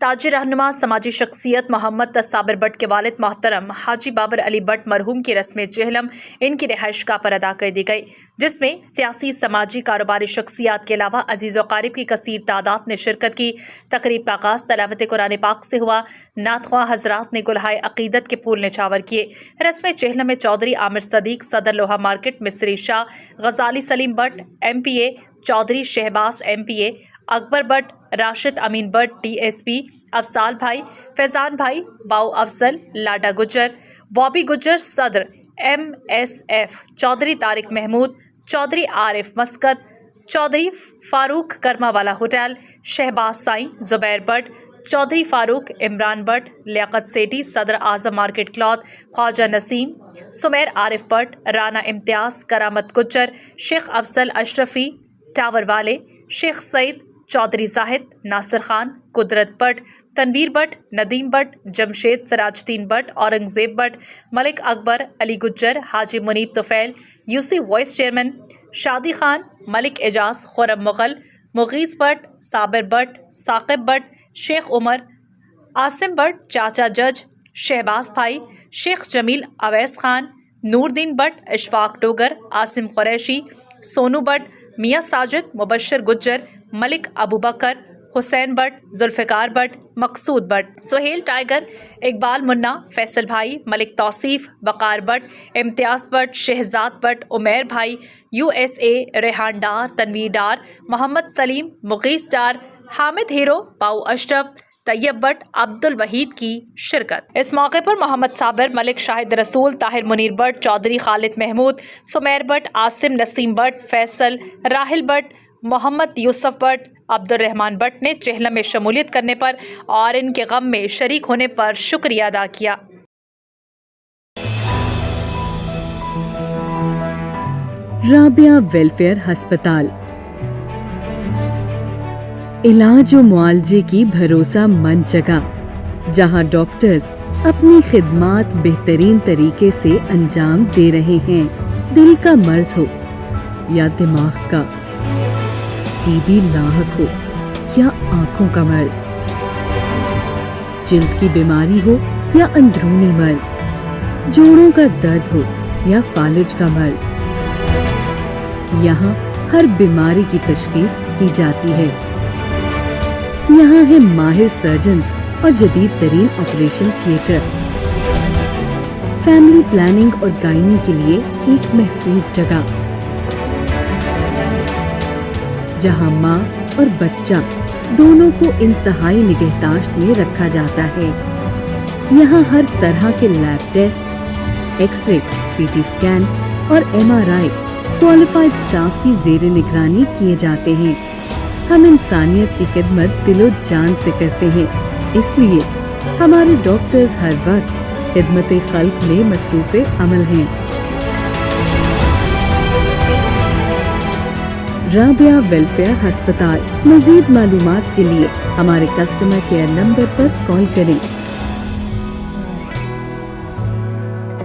ताजिर रहनुमा समाजी शख्सियत मोहम्मद तसाबिर बट के वालिद मोहतरम हाजी बाबर अली बट मरहूम की रस्म चेहलम इनकी रिहाइशगाह पर अदा कर दी गई, जिसमें सियासी, समाजी, कारोबारी शख्सियात के अलावा अजीज़ व क़ारिब की कसीर तादाद ने शिरकत की। तकरीब का आगाज़ तलावत कुरान पाक से हुआ। नातख्वां हजरात ने गुलहाए अक़ीदत के फूल निछावर किए। रस्म चेहलम में चौधरी आमिर सदीक सदर लोहा market, Misri Shah, Ghazali Saleem Butt MPA, Chaudhry Shahbaz MPA, Akbar Butt, Rashid Amin Butt DSP, Afsal भाई, फैजान भाई, बाऊ अफजल, लाडा गुज्जर, बॉबी गुज्जर सदर MSF, Chaudhry Tariq Mahmood, Chaudhry Arif Muscat, Chaudhry Farooq Karmawala hotel, Shahbaz Sain, Zubair Butt, Chaudhry Farooq, Imran Butt, Liaquat Sethi, सदर Azam market cloth, Khwaja Naseem, Sumair Arif Butt, Rana Imtiaz, Karamat Gujjar, Sheikh Afzal Ashrafi, tower वाले, Sheikh Saeed, Chaudhry Zahid, Nasir Khan, Qudrat Butt, Tanveer Butt, Nadeem Butt, Jamshed Sirajuddin Butt, Aurangzeb Butt, Malik Akbar, Ali Gujjar, Haji Munib Tufail, UC vice chairman, शादी खान, मलिक एजाज, खुरम मुगल, मुगीस बट, साबिर बट, साकिब बट, शेख उमर, आसिम बट, चाचा जज, शहबाज भाई, शेख जमील, अवैस खान, नूरदीन बट, इशफाक डोगर, आसिम कुरैशी, सोनू बट, मियाँ साजिद, मुबशर गुज्जर, मलिक अबू बकर, हुसैन बट, जुल्फ़िकार बट, मकसूद बट, सुहेल टाइगर, इकबाल मुन्ना, फैसल भाई, मलिक तौसीफ, वक़ार बट, इम्तियाज़ बट, शहजाद बट, उमैर भाई, USA, रेहान डार, तनवीर डार, मोहम्मद सलीम, मुगीस डार, हामिद हीरो, बाऊ अशरफ, तैयब बट, अब्दुल वहीद की शिरकत। इस मौके पर मोहम्मद साबिर, मलिक शाहिद रसूल, ताहिर मुनीर बट, चौधरी खालिद महमूद, सुमेर बट, आसिम नसीम बट, फैसल, राहिल बट, मोहम्मद यूसुफ बट, अब्दुल रहमान बट ने चेहलम में शमूलियत करने पर और इनके गम में शरीक होने पर शुक्रिया अदा किया। राबिया वेलफेयर अस्पताल, इलाज और मुआलजे की भरोसा मंद जगह, जहां डॉक्टर्स अपनी खिदमात बेहतरीन तरीके से अंजाम दे रहे हैं। दिल का मर्ज हो या दिमाग का, TB लाहक हो या आंखों का मर्ज, जिल्द की बीमारी हो या अंदरूनी मर्ज, जोड़ों का दर्द हो या फालिज का मर्ज, यहाँ हर बीमारी की तशखीस की जाती है। यहाँ है माहिर सर्जन्स और जदीद तरीन ऑपरेशन थिएटर। फैमिली प्लानिंग और गायनी के लिए एक महफूज जगह, जहां माँ और बच्चा दोनों को इंतहाई निगहदाश्त में रखा जाता है। यहाँ हर तरह के lab test, x ray, CT scan और MRI क्वालिफाइड स्टाफ की ज़ेरे निगरानी किए जाते हैं। हम इंसानियत की खिदमत दिलो जान से करते हैं, इसलिए हमारे डॉक्टर्स हर वक्त खिदमत खल्क में मसरूफ़े अमल हैं। राबिया वेलफेयर अस्पताल। मज़ीद मालूमात के लिए हमारे कस्टमर केयर नंबर पर कॉल करें।